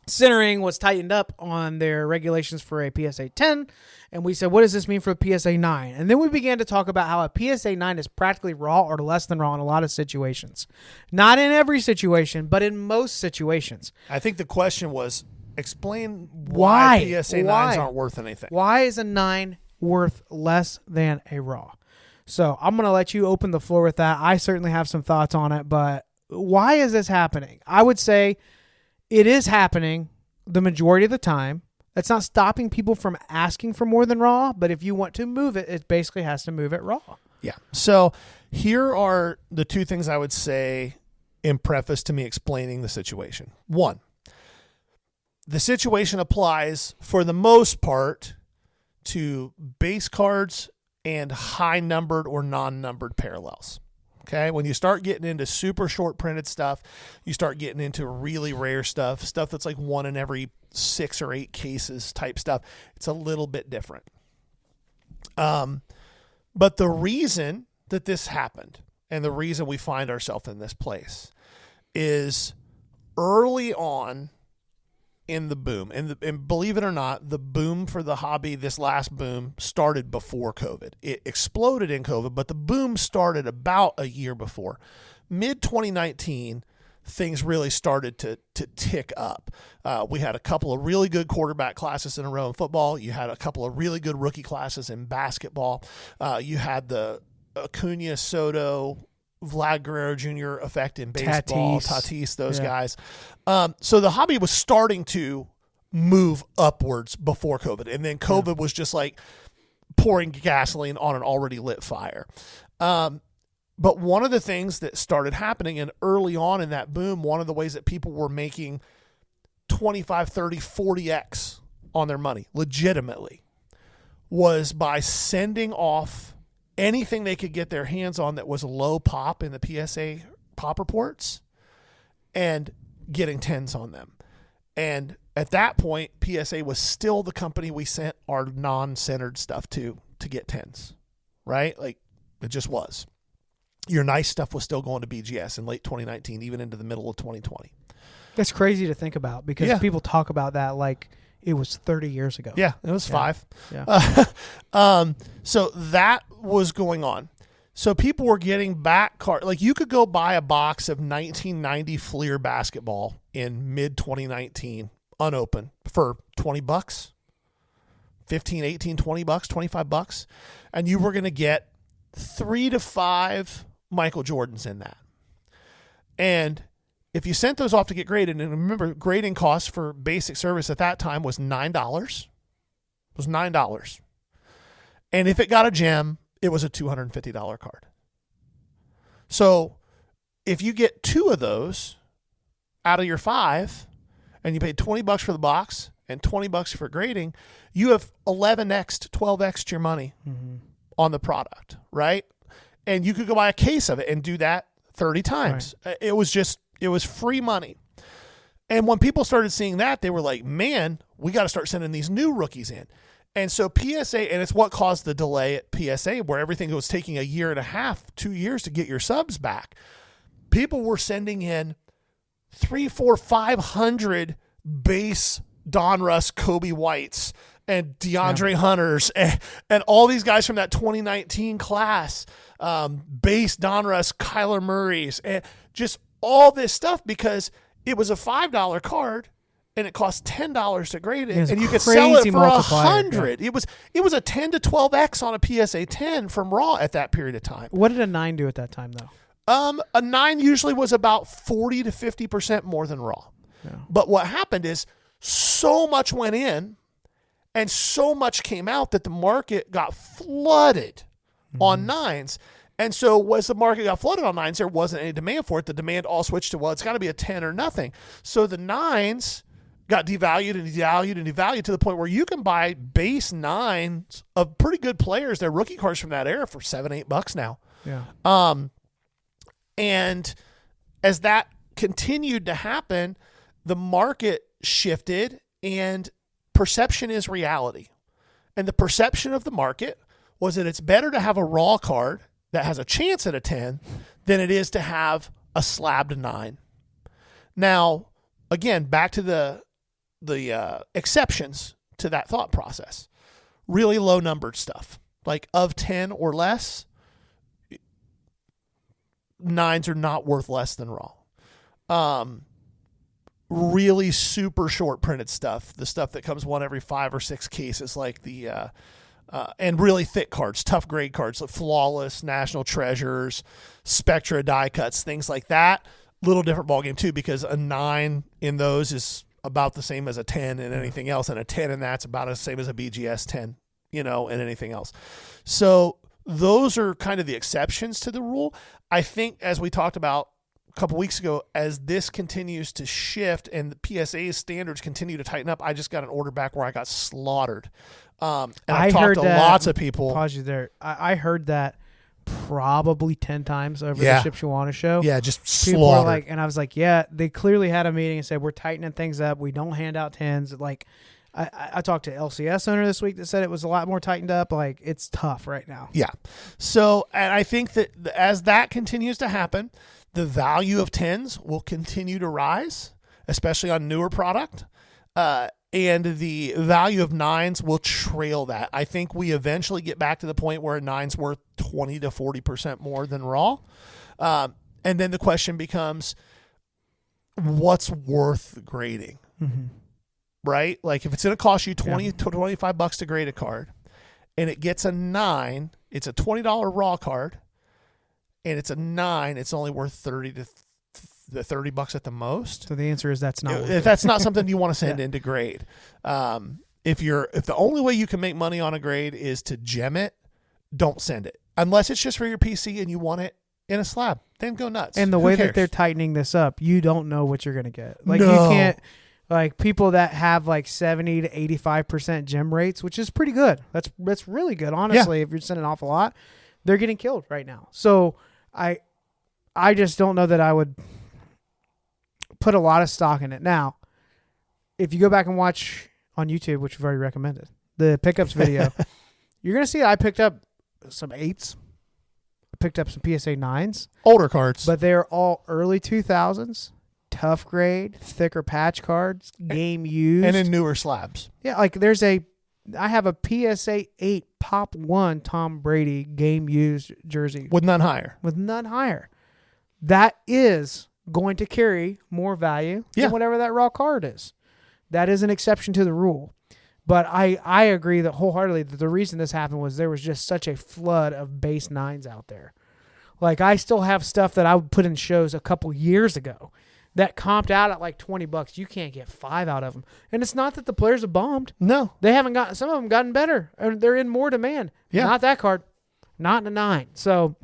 centering was tightened up on their regulations for a PSA 10. And we said, what does this mean for a PSA 9? And then we began to talk about how a PSA 9 is practically raw or less than raw in a lot of situations. Not in every situation, but in most situations. I think the question was, explain why PSA 9s aren't worth anything. Why is a 9 worth less than a raw? So I'm going to let you open the floor with that. I certainly have some thoughts on it, but why is this happening? I would say it is happening the majority of the time. That's not stopping people from asking for more than raw, but if you want to move it, it basically has to move it raw. Yeah. So here are the two things I would say in preface to me explaining the situation. One, the situation applies for the most part to base cards and high numbered or non-numbered parallels. Okay, when you start getting into super short printed stuff, you start getting into really rare stuff that's like 1 in every 6 or 8 cases type stuff. It's a little bit different. But the reason that this happened and the reason we find ourselves in this place is early on in the boom. And believe it or not, the boom for the hobby, this last boom, started before COVID. It exploded in COVID, but the boom started about a year before. Mid-2019, things really started to tick up. We had a couple of really good quarterback classes in a row in football. You had a couple of really good rookie classes in basketball. You had the Acuna, Soto, Vlad Guerrero Jr. effect in baseball, Tatis, those guys. So the hobby was starting to move upwards before COVID. And then COVID was just like pouring gasoline on an already lit fire. But one of the things that started happening, and early on in that boom, one of the ways that people were making 25, 30, 40x on their money legitimately was by sending off anything they could get their hands on that was low pop in the PSA pop reports and getting 10s on them. And at that point, PSA was still the company we sent our non-centered stuff to get 10s, right? Like it just was. Your nice stuff was still going to BGS in late 2019, even into the middle of 2020. That's crazy to think about because people talk about that like it was 30 years ago. Yeah, it was 5. Yeah. So that was going on. So people were getting back cards. Like you could go buy a box of 1990 Fleer basketball in mid 2019 unopened for $20, 15, 18, $20, $25, and you were going to get 3 to 5 Michael Jordans in that. And if you sent those off to get graded, and remember, grading costs for basic service at that time was $9. It was $9. And if it got a gem, it was a $250 card. So if you get 2 of those out of your 5, and you paid $20 for the box and $20 for grading, you have 11x to 12x your money on the product, right? And you could go buy a case of it and do that 30 times. Right. It was free money. And when people started seeing that, they were like, man, we got to start sending these new rookies in. And so PSA, and it's what caused the delay at PSA, where everything was taking a year and a half, 2 years to get your subs back. People were sending in 300, 400, 500 base Donruss Kobe Whites and DeAndre Hunters and all these guys from that 2019 class, base Donruss Kyler Murray's, and just all this stuff because it was a $5 card and it cost $10 to grade it, and you could sell it for $100. Yeah. It was a 10 to 12x on a PSA 10 from Raw at that period of time. What did a 9 do at that time though? A 9 usually was about 40 to 50% more than Raw. Yeah. But what happened is so much went in and so much came out that the market got flooded on 9s. And so as the market got flooded on 9s, there wasn't any demand for it. The demand all switched to, well, it's got to be a 10 or nothing. So the 9s got devalued and devalued and devalued to the point where you can buy base nines of pretty good players. They're rookie cards from that era for $7-8 now. Yeah. And as that continued to happen, the market shifted and perception is reality. And the perception of the market was that it's better to have a raw card that has a chance at a 10 than it is to have a slabbed 9. Now, again, back to the exceptions to that thought process. Really low numbered stuff. Like of 10 or less, 9s are not worth less than raw. Really super short printed stuff. The stuff that comes one every 5 or 6 cases, like the and really thick cards, tough grade cards, like Flawless, National Treasures, Spectra die cuts, things like that. Little different ballgame too, because a 9 in those is about the same as a 10 in anything else, and a 10 in that's about the same as a BGS 10, and anything else. So those are kind of the exceptions to the rule. I think, as we talked about a couple weeks ago, as this continues to shift and the PSA's standards continue to tighten up, I just got an order back where I got slaughtered. And I've talked to lots of people. Pause you there. I heard that probably 10 times over the Shipshewana show. Yeah, just people slaughtered. Are like, and I was like, yeah, they clearly had a meeting and said, we're tightening things up. We don't hand out 10s. Like, I talked to LCS owner this week that said it was a lot more tightened up. Like, it's tough right now. Yeah. So, and I think that as that continues to happen, the value of 10s will continue to rise, especially on newer product. And the value of 9s will trail that. I think we eventually get back to the point where a 9's worth 20 to 40% more than raw. And then the question becomes, what's worth grading? Mm-hmm. Right? Like, if it's going to cost you $20 to $25 to grade a card and it gets a 9, it's a $20 raw card, and it's a 9, it's only worth $30 at the most. So the answer is that's not. If that's not something you want to send into grade. If the only way you can make money on a grade is to gem it, don't send it. Unless it's just for your PC and you want it in a slab, then go nuts. And the way that they're tightening this up, you don't know what you're going to get. Like, you can't, like, people that have like 70 to 85% gem rates, which is pretty good. That's really good. Honestly, if you're sending off a lot, they're getting killed right now. So I just don't know that I would put a lot of stock in it. Now, if you go back and watch on YouTube, which we've already recommended, the pickups video, you're going to see I picked up some 8s. I picked up some PSA 9s. Older cards. But they're all early 2000s, tough grade, thicker patch cards, game used. And in newer slabs. Yeah, like I have a PSA 8 Pop 1 Tom Brady game used jersey. With none higher. That is going to carry more value than whatever that raw card is. That is an exception to the rule. But I agree that wholeheartedly that the reason this happened was there was just such a flood of base 9s out there. Like, I still have stuff that I would put in shows a couple years ago that comped out at like $20. You can't get 5 out of them. And it's not that the players have bombed. No. They haven't gotten, some of them gotten better. And they're in more demand. Yeah. Not that card. Not in a 9. So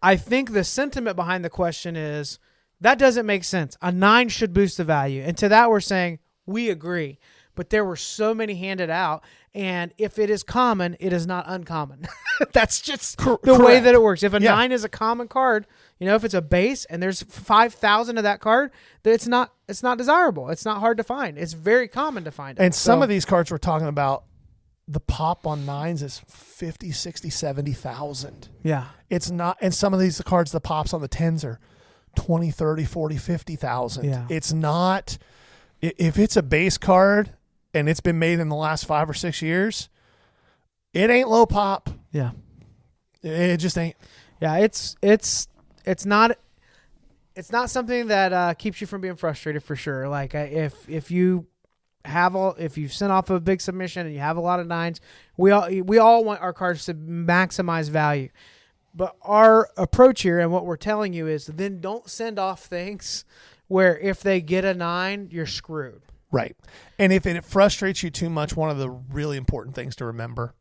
I think the sentiment behind the question is that doesn't make sense. A 9 should boost the value. And to that we're saying we agree. But there were so many handed out, and if it is common, it is not uncommon. That's just the way that it works. If a 9 is a common card, if it's a base and there's 5,000 of that card, then it's not desirable. It's not hard to find. It's very common to find it. And some of these cards we're talking about, the pop on 9s is 50, 60, 70,000. Yeah. It's not, and some of these cards, the pops on the 10s are 20, 30, 40, 50,000. Yeah. It's not, if it's a base card and it's been made in the last 5 or 6 years, it ain't low pop. Yeah. It just ain't. Yeah, it's not something that keeps you from being frustrated for sure. Like, if you sent off a big submission and you have a lot of 9s, we all want our cards to maximize value. But our approach here and what we're telling you is then don't send off things where if they get a 9, you're screwed. Right. And if it frustrates you too much, one of the really important things to remember,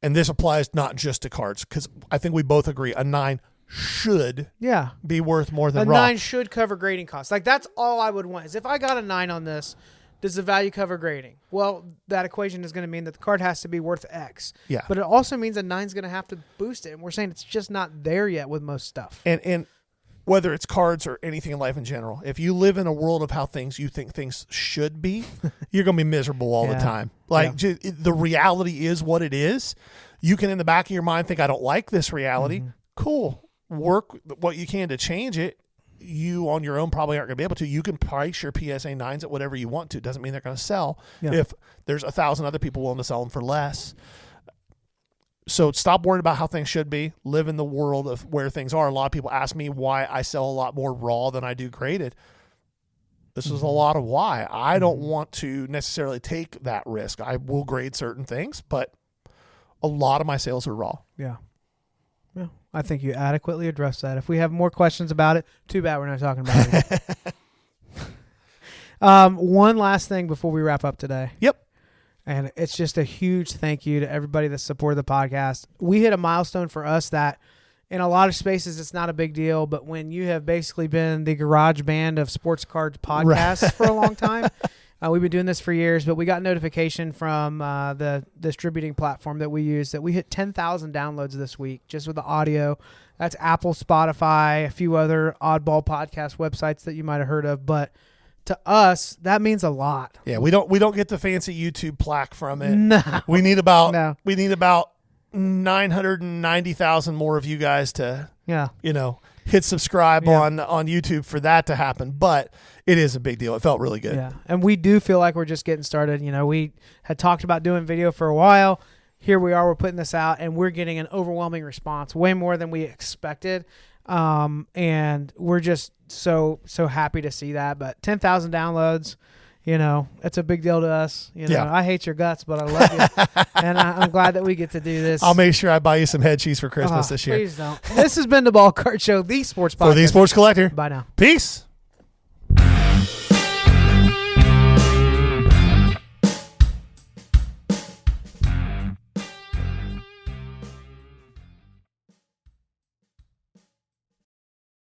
and this applies not just to cards, because I think we both agree a 9 should Yeah. be worth more than A raw. 9 should cover grading costs. Like, that's all I would want is if I got a 9 on this, does the value cover grading? Well, that equation is going to mean that the card has to be worth X. Yeah. But it also means a 9's going to have to boost it. And we're saying it's just not there yet with most stuff. And whether it's cards or anything in life in general, if you live in a world of how you think things should be, you're going to be miserable all the time. Like, the reality is what it is. You can, in the back of your mind, think, I don't like this reality. Mm-hmm. Cool. Work what you can to change it. You on your own probably aren't going to be able to. You can price your PSA 9s at whatever you want to. Doesn't mean they're going to sell if there's 1,000 other people willing to sell them for less. So stop worrying about how things should be. Live in the world of where things are. A lot of people ask me why I sell a lot more raw than I do graded. This is a lot of why. I don't want to necessarily take that risk. I will grade certain things, but a lot of my sales are raw. Yeah. Yeah. I think you adequately addressed that. If we have more questions about it, too bad we're not talking about it. One last thing before we wrap up today. Yep. And it's just a huge thank you to everybody that supported the podcast. We hit a milestone for us that in a lot of spaces it's not a big deal, but when you have basically been the garage band of sports cards podcasts for a long time, we've been doing this for years, but we got notification from the distributing platform that we use that we hit 10,000 downloads this week just with the audio. That's Apple, Spotify, a few other oddball podcast websites that you might have heard of, but to us, that means a lot. Yeah, we don't get the fancy YouTube plaque from it. No. We need about 990,000 more of you guys to hit subscribe on YouTube for that to happen. But it is a big deal. It felt really good. Yeah. And we do feel like we're just getting started. You know, we had talked about doing video for a while. Here we are, we're putting this out and we're getting an overwhelming response, way more than we expected. And we're just so happy to see that. But 10,000 downloads, it's a big deal to us. I hate your guts, but I love you. And I'm glad that we get to do this. I'll make sure I buy you some head cheese for Christmas this year. Please don't. This has been the Ball Card Show, the sports podcast. For the sports collector. Bye now. Peace.